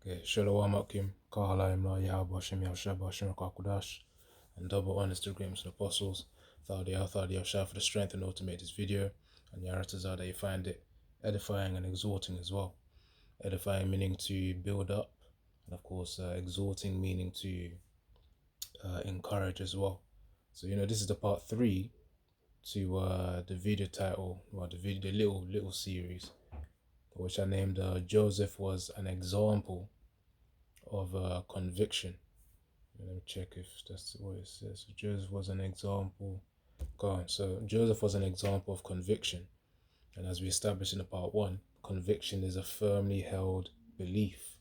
Okay, Shalom Akim, Kahalayim La Yahba Shem Yahshua Shem Kakudash, and double honors to Great and Apostles. Thadi Yahshua for the strength and to make this video, and Yaratazah that you find it edifying and exhorting as well. Edifying meaning to build up, and of course, exhorting meaning to encourage as well. So, this is the part 3 to the video title, the little series, which I named Joseph was an example of conviction. Let me check if that's what it says. So Joseph was an example. Go on. So Joseph was an example of conviction, and as we established in the part 1, conviction is a firmly held belief,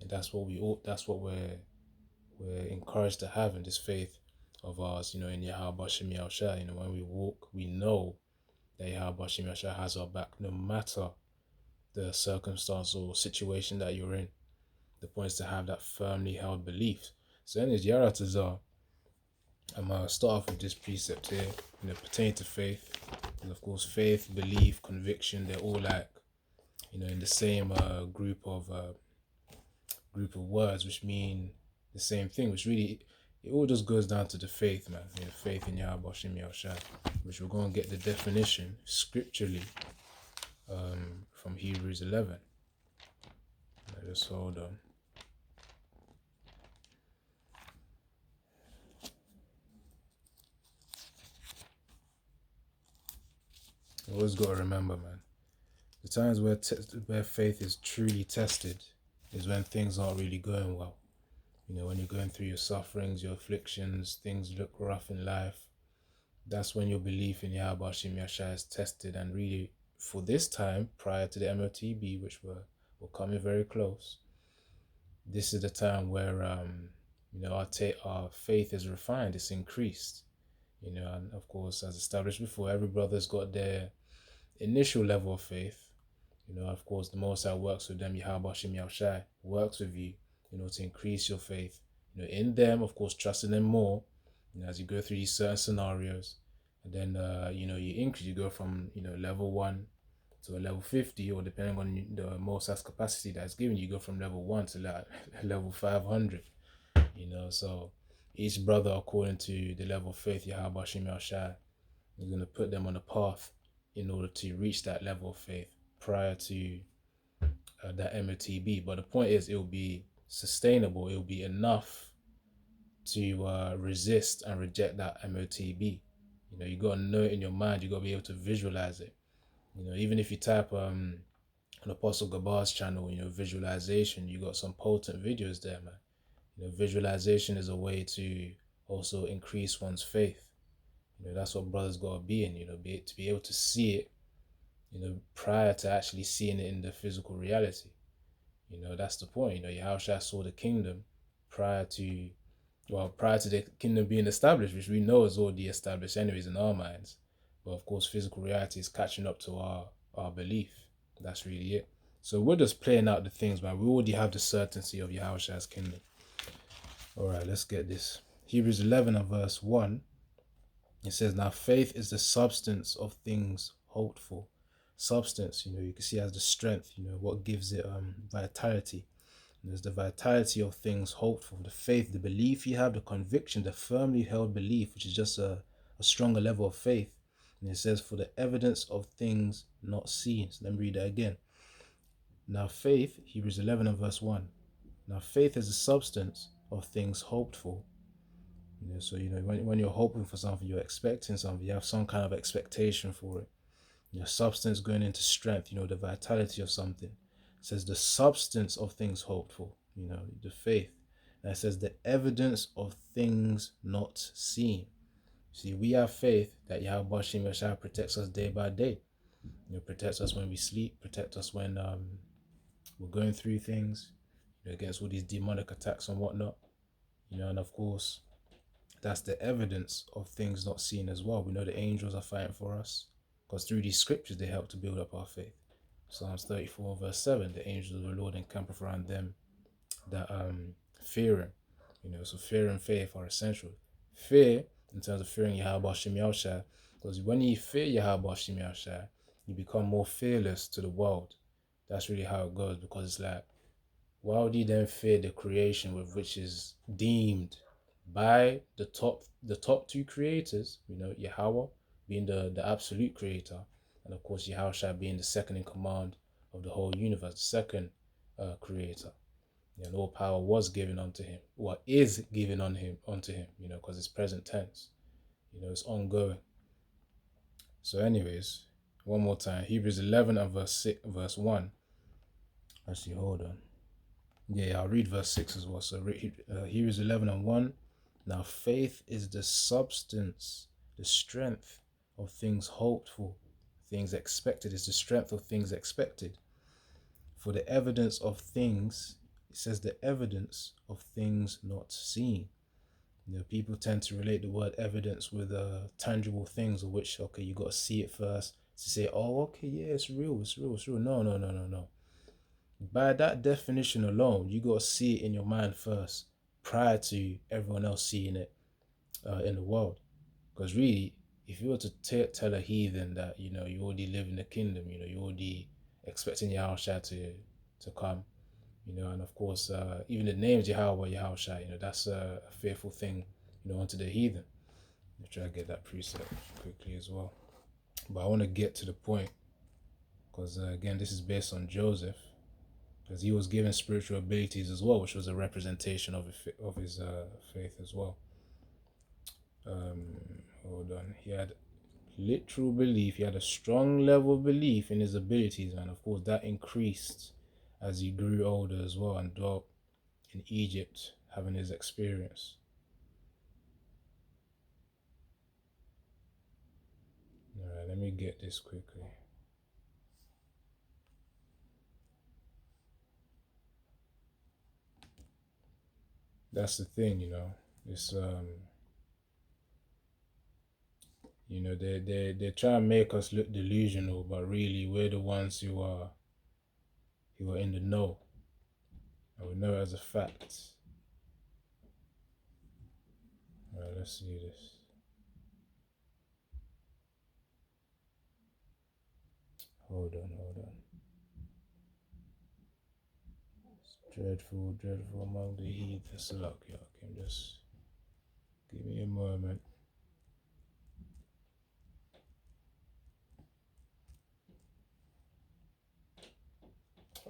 and that's what we ought. That's what we're encouraged to have in this faith of ours. In Yahweh Shem Yahushua. When we walk, we know that Yahweh Shem Yahushua has our back, no matter the circumstance or situation that you're in. The point is to have that firmly held belief. So anyways, Yaratazah, I'm going to start off with this precept here, pertaining to faith. And of course, faith, belief, conviction, they're all like, in the same group of words, which mean the same thing, which really, it all just goes down to the faith, man. Faith in Yahweh Shem Yahushua, which we're going to get the definition scripturally from Hebrews 11. Just hold on. You always got to remember, man, the times where faith is truly tested is when things aren't really going well. When you're going through your sufferings, your afflictions, things look rough in life. That's when your belief in Yahweh Shem Yahushua is tested. And really, for this time, prior to the MOTB, which we're coming very close, this is the time where our faith is refined, it's increased. And of course, as established before, every brother's got their initial level of faith. Of course, the Most High works with them. Yahweh Shem Yahushua works with you, to increase your faith. In them, of course, trusting them more. As you go through these certain scenarios, and then you increase. You go from level 1 to a level 50, or depending on the Most High's capacity that's given, you go from level 1 to like level 500. So each brother, according to the level of faith Yahweh Shem Yahushua is going to put them on a path in order to reach that level of faith prior to that MOTB. But the point is, it will be sustainable. It will be enough to resist and reject that MOTB. You got to know it in your mind. You got to be able to visualize it. Even if you type on Apostle Gabar's channel, visualization, you got some potent videos there, man. Visualization is a way to also increase one's faith. That's what brothers got to be in, to be able to see it, prior to actually seeing it in the physical reality. That's the point. Yahushua saw the kingdom prior to the kingdom being established, which we know is already established anyways in our minds. But of course, physical reality is catching up to our belief. That's really it. So we're just playing out the things, man. We already have the certainty of Yahushua's kingdom. All right, let's get this. Hebrews 11 and verse 1. It says, now faith is the substance of things hoped for. Substance, you can see as the strength, what gives it vitality. And there's the vitality of things hoped for, the faith, the belief you have, the conviction, the firmly held belief, which is just a stronger level of faith. And it says, for the evidence of things not seen. So let me read that again. Now faith, Hebrews 11 and verse 1. Now faith is the substance of things hoped for. So when you're hoping for something, you're expecting something, you have some kind of expectation for it. Your substance going into strength, the vitality of something. It says the substance of things hoped for, the faith. And it says the evidence of things not seen. See, we have faith that Yahweh Shem Yahushua protects us day by day. Protects us when we sleep, protects us when we're going through things, against all these demonic attacks and whatnot. And of course, that's the evidence of things not seen as well. We know the angels are fighting for us, because through these scriptures, they help to build up our faith. Psalms 34 verse 7, the angels of the Lord encampeth around them that fear him. So fear and faith are essential. Fear, in terms of fearing Yahweh Shem Yahushua, because when you fear Yahweh Shem Yahushua, you become more fearless to the world. That's really how it goes, because it's like, why would he then fear the creation with which is deemed by the top two creators, Yahweh being the absolute creator, and of course Yahushua being the second in command of the whole universe, the second creator. And all power was given unto him, what is given on him unto him, because it's present tense, it's ongoing. So anyways, one more time, Hebrews 11 and verse 1. Actually, hold on. Yeah, I'll read verse 6 as well. So Hebrews 11 and 1. Now faith is the substance, the strength of things hoped for. Things expected is the strength of things expected. For the evidence of things, it says the evidence of things not seen. People tend to relate the word evidence with tangible things, of which, okay, you got to see it first to say, oh, okay, yeah, it's real, it's real, it's real. No. By that definition alone, you got to see it in your mind first prior to everyone else seeing it in the world. Because really, if you were to tell a heathen that, you already live in the kingdom, you're already expecting Yahushua to come, and of course, even the names Yahweh, Yahushua, that's a fearful thing, onto the heathen. I'll try to get that precept quickly as well. But I want to get to the point, because again, this is based on Joseph, because he was given spiritual abilities as well, which was a representation of his faith as well. Hold on. He had literal belief. He had a strong level of belief in his abilities, and of course that increased as he grew older as well and dwelt in Egypt, having his experience. Alright, let me get this quickly. That's the thing, It's they try to make us look delusional, but really we're the ones who are in the know. And we know it as a fact. Alright, let's see this. Hold on. It's dreadful among the heathens. Look, just give me a moment.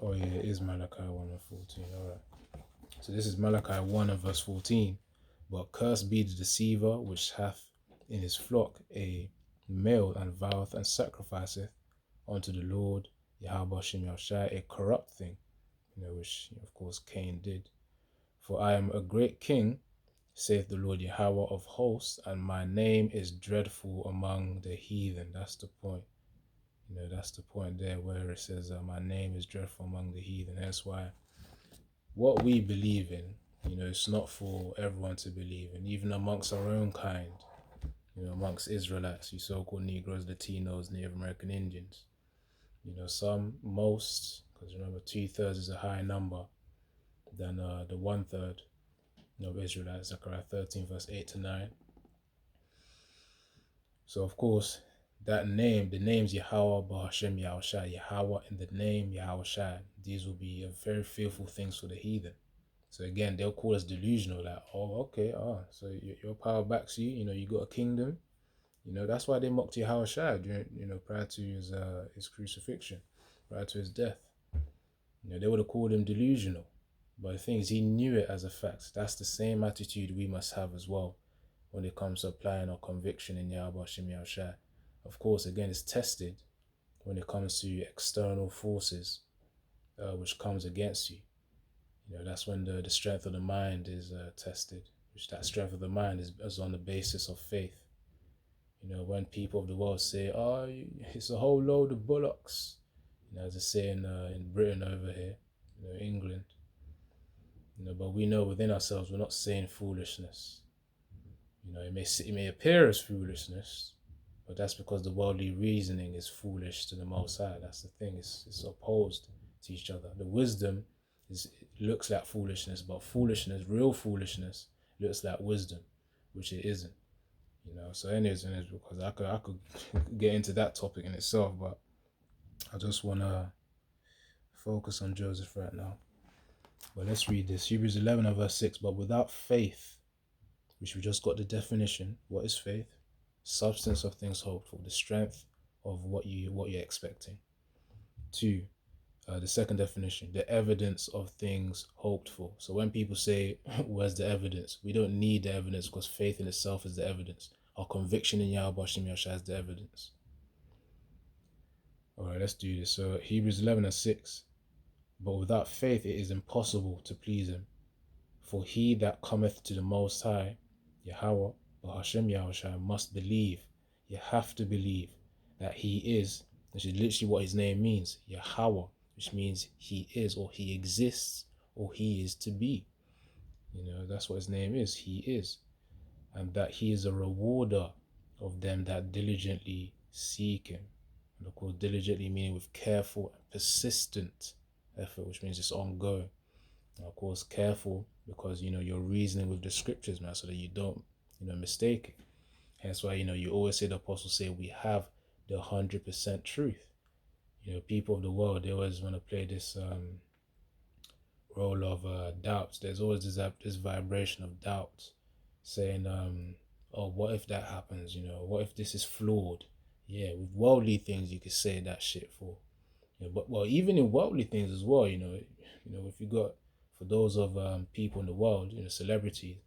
Oh yeah, it is Malachi 1 and 14. Alright. So this is Malachi 1 and verse 14. But cursed be the deceiver which hath in his flock a male, and voweth and sacrificeth unto the Lord Yahweh Shem Yahushai a corrupt thing, which of course Cain did. For I am a great king, saith the Lord Yahweh of hosts, and my name is dreadful among the heathen. That's the point. That's the point there where it says my name is dreadful among the heathen. That's why what we believe in, it's not for everyone to believe in, even amongst our own kind, amongst Israelites, you so-called Negroes, Latinos, Native American Indians. Most, because remember 2/3 is a higher number than the 1/3 of Israelites, Zechariah 13 verse 8 to 9. So of course, that name, the names Yahweh, Bahashem, Yahushai, Yahweh, and the name Yahushai, these will be very fearful things for the heathen. So again, they'll call us delusional, like, oh, okay, so your power backs you, you got a kingdom. That's why they mocked Yahushua during, prior to his crucifixion, prior to his death. They would have called him delusional. But the thing is, he knew it as a fact. That's the same attitude we must have as well when it comes to applying our conviction in Yahweh Shem Yahushua. Of course, again, it's tested when it comes to external forces which comes against you. That's when the strength of the mind is tested, which that strength of the mind is on the basis of faith. When people of the world say, oh, it's a whole load of bullocks, as they say in Britain over here, England. But we know within ourselves we're not saying foolishness. It may appear as foolishness, but that's because the worldly reasoning is foolish to the Most High. That's the thing. It's opposed to each other. The wisdom looks like foolishness, but foolishness, real foolishness, looks like wisdom, which it isn't. So anyways, because I could get into that topic in itself, but I just want to focus on Joseph right now. But let's read this. Hebrews 11 and verse 6. But without faith, which we just got the definition, what is faith? Substance of things hoped for, the strength of what you're expecting. 2, the second definition, the evidence of things hoped for. So when people say, where's the evidence? We don't need the evidence because faith in itself is the evidence. Our conviction in Yahweh Hashem Yahshua is the evidence. All right, let's do this. So Hebrews 11 and 6. But without faith it is impossible to please him. For he that cometh to the Most High, Yahweh, or Hashem Yahushua, must believe. You have to believe that he is, which is literally what his name means, Yahweh, which means he is, or he exists, or he is to be. That's what his name is. He is. And that he is a rewarder of them that diligently seek him. And of course, diligently meaning with careful and persistent effort, which means it's ongoing. And of course, careful because, you're reasoning with the scriptures, man, so that you don't, mistake it. Hence why, you always say, the apostles say, we have the 100% truth. People of the world, they always want to play this role of doubts. There's always this vibration of doubt saying, oh, what if that happens? What if this is flawed? Yeah, with worldly things, you could say that shit for. But even in worldly things as well, if you got, for those of people in the world, celebrities,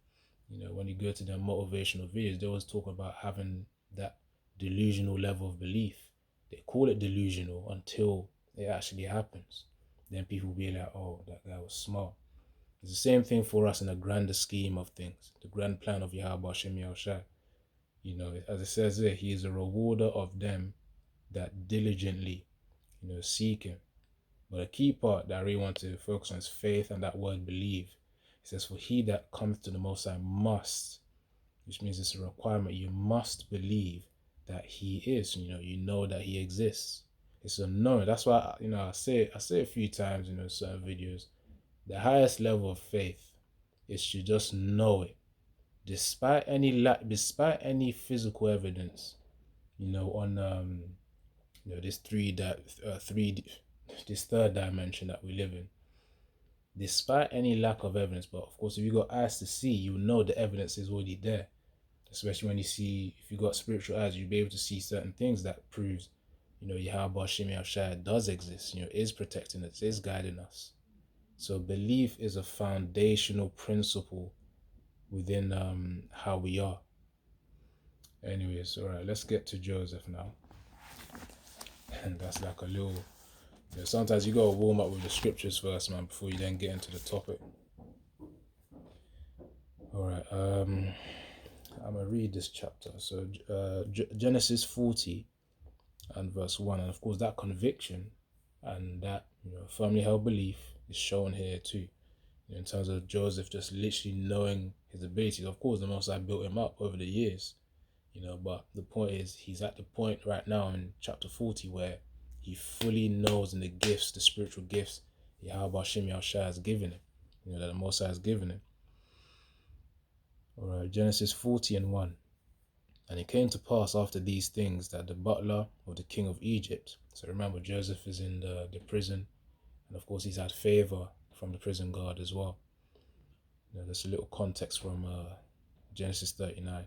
when you go to their motivational videos, they always talk about having that delusional level of belief. They call it delusional until it actually happens. Then people be like, oh, that guy was smart. It's the same thing for us in the grander scheme of things, the grand plan of Yahweh Hashem Yahushua. As it says there, he is a rewarder of them that diligently, seek him. But a key part that I really want to focus on is faith and that word believe. It says, for he that cometh to the Most High must, which means it's a requirement. You must believe that he is, you know that he exists. It's a knowing. That's why, I say a few times, certain videos, the highest level of faith is to just know it. Despite any physical evidence, on this this third dimension that we live in, despite any lack of evidence. But of course, if you got eyes to see, you know the evidence is already there. Especially when if you got spiritual eyes, you'll be able to see certain things that proves, Yahweh Hashem Yahushua does exist, is protecting us, is guiding us. So belief is a foundational principle within how we are. Anyways, all right, let's get to Joseph now. And that's like a little, sometimes you gotta warm up with the scriptures first, man, before you then get into the topic. All right, I'm gonna read this chapter. So Genesis 40 and verse 1, and of course that conviction and that firmly held belief is shown here too, in terms of Joseph just literally knowing his abilities. Of course, the Most High built him up over the years, but the point is, he's at the point right now in chapter 40 where he fully knows in the gifts, the spiritual gifts Yahweh Hashem Yahushua has given him, that the Most High has given him. All right, Genesis 40 and 1. And it came to pass after these things that the butler of the king of Egypt, so remember Joseph is in the prison, and of course he's had favor from the prison guard as well. There's a little context from Genesis 39.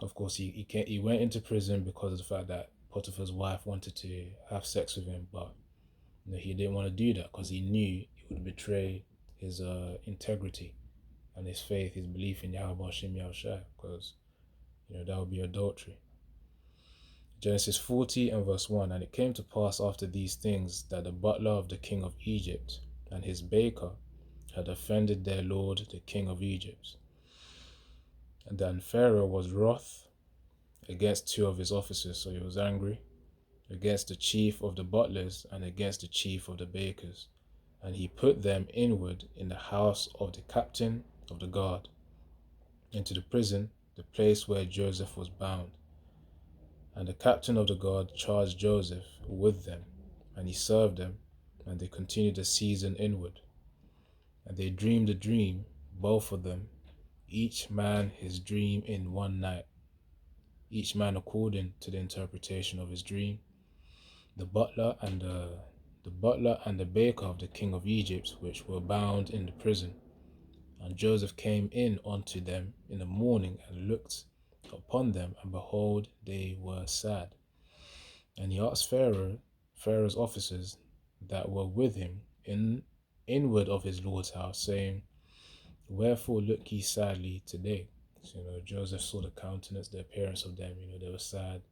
Of course he went into prison because of the fact that Potiphar's wife wanted to have sex with him, but he didn't want to do that because he knew it would betray his integrity and his faith, his belief in Yahweh Hashem Yahushua, because that would be adultery. Genesis 40 and verse 1. And it came to pass after these things that the butler of the king of Egypt and his baker had offended their lord the king of Egypt. And then Pharaoh was wroth against two of his officers, so he was angry, against the chief of the butlers and against the chief of the bakers. And he put them inward in the house of the captain of the guard, into the prison, the place where Joseph was bound. And the captain of the guard charged Joseph with them, and he served them, and they continued a season inward. And they dreamed a dream, both of them, each man his dream in one night, each man according to the interpretation of his dream. The butler and the the butler and the baker of the king of Egypt, which were bound in the prison. And Joseph came in unto them in the morning, and looked upon them, and behold, they were sad. And he asked Pharaoh's officers that were with him inward of his Lord's house, saying, Wherefore look ye sadly today? So, Joseph saw the countenance, the appearance of them. They were sad.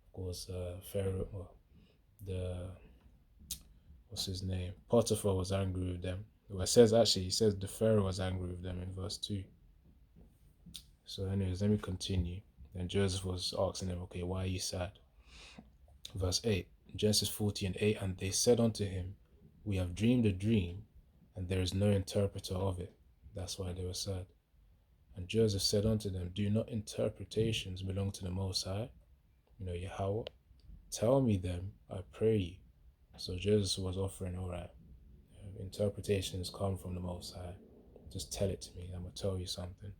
Of course, Pharaoh, the what's his name? Potiphar was angry with them. Well, he says the Pharaoh was angry with them in verse 2. So, anyways, let me continue. Then Joseph was asking them, okay, why are you sad? Verse 8, Genesis 40:8, and they said unto him, We have dreamed a dream, and there is no interpreter of it. That's why they were sad. And Joseph said unto them, Do not interpretations belong to the Most High? Yahweh? Tell me them, I pray you. So Joseph was offering, all right, interpretations come from the Most High. Just tell it to me, I'm going to tell you something.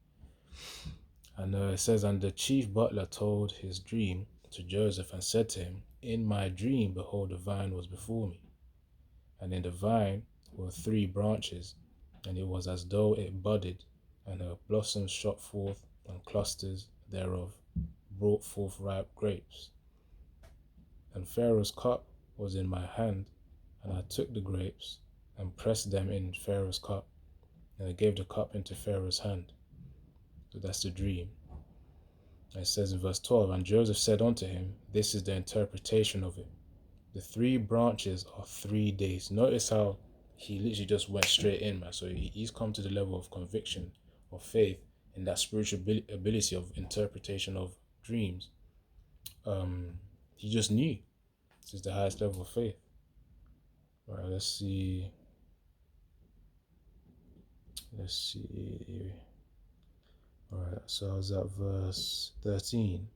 And it says, And the chief butler told his dream to Joseph, and said to him, In my dream, behold, a vine was before me. And in the vine were 3 branches, and it was as though it budded, and her blossoms shot forth, and clusters thereof brought forth ripe grapes. And Pharaoh's cup was in my hand, and I took the grapes, and pressed them in Pharaoh's cup, and I gave the cup into Pharaoh's hand. So that's the dream. And it says in verse 12, And Joseph said unto him, This is the interpretation of it. The 3 branches are 3 days. Notice how he literally just went straight in, man. So he's come to the level of conviction, of faith, in that spiritual ability of interpretation of dreams. He just knew. This is the highest level of faith. All right, let's see. All right, so I was at verse 13.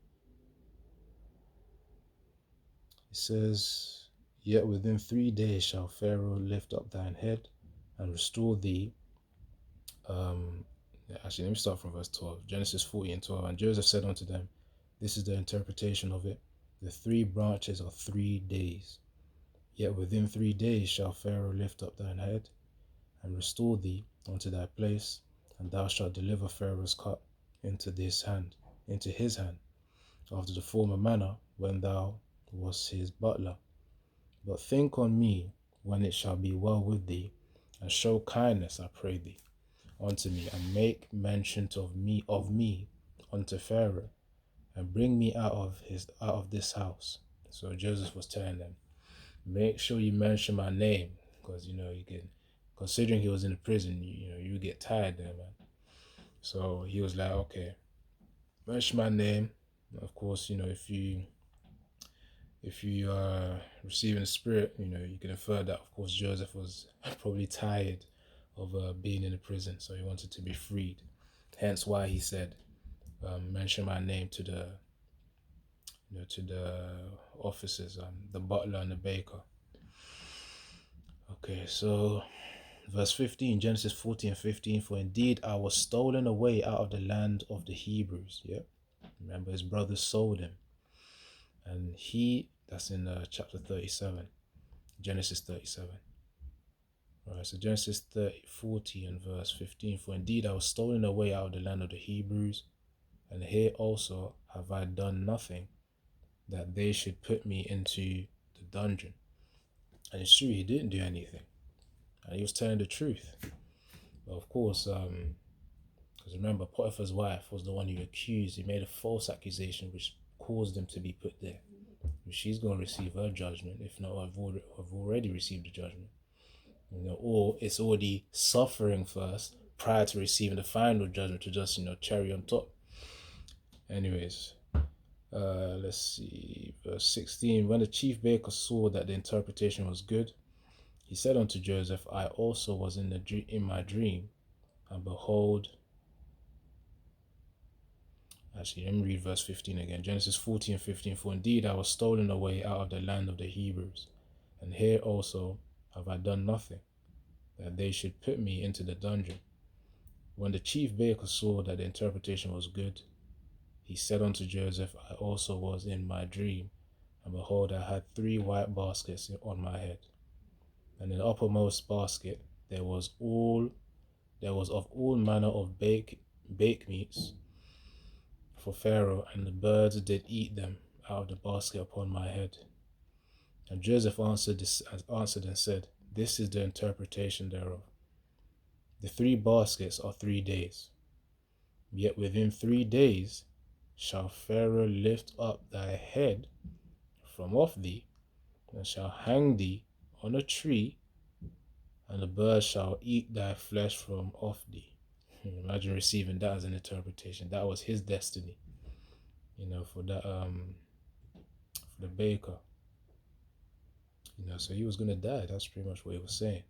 It says, Yet within 3 days shall Pharaoh lift up thine head and restore thee. Actually, let me start from verse 12. Genesis 40:12. And Joseph said unto them, This is the interpretation of it. The 3 branches are 3 days. Yet within 3 days shall Pharaoh lift up thine head and restore thee unto thy place, and thou shalt deliver Pharaoh's cup into his hand, after the former manner, when thou wast his butler. But think on me when it shall be well with thee, and show kindness, I pray thee, unto me, and make mention of me unto Pharaoh, and bring me out of this house. So Joseph was telling them, make sure you mention my name, because you can, considering he was in the prison, you get tired there, man. So he was like, okay, mention my name. Of course, if you are receiving the Spirit, you can infer that, of course, Joseph was probably tired of being in the prison, so he wanted to be freed. Hence why he said, mention my name to the officers, the butler and the baker. Okay, so verse 15, Genesis 40:15, For indeed I was stolen away out of the land of the Hebrews. Yep. Remember, his brothers sold him. And that's in chapter 37, Genesis 37. All right, so Genesis 40 and verse 15, For indeed I was stolen away out of the land of the Hebrews, and here also have I done nothing, that they should put me into the dungeon. And it's true, he didn't do anything. And he was telling the truth. But of course, because remember, Potiphar's wife was the one who accused. He made a false accusation which caused him to be put there. She's going to receive her judgment. If not, I've already received the judgment. Or it's already suffering first prior to receiving the final judgment to just, cherry on top. Anyways, let's see, verse 16. When the chief baker saw that the interpretation was good, he said unto Joseph, I also was in my dream, and behold. Actually, let me read verse 15 again. Genesis 40:15. For indeed I was stolen away out of the land of the Hebrews, and here also have I done nothing, that they should put me into the dungeon. When the chief baker saw that the interpretation was good, he said unto Joseph, I also was in my dream, and behold, I had 3 white baskets on my head. And in the uppermost basket there was of all manner of bake meats for Pharaoh, and the birds did eat them out of the basket upon my head. And Joseph answered and said, This is the interpretation thereof. The 3 baskets are 3 days. Yet within 3 days shall Pharaoh lift up thy head from off thee, and shall hang thee on a tree, and the birds shall eat thy flesh from off thee. Imagine receiving that as an interpretation. That was his destiny, for the baker. So he was gonna die. That's pretty much what he was saying.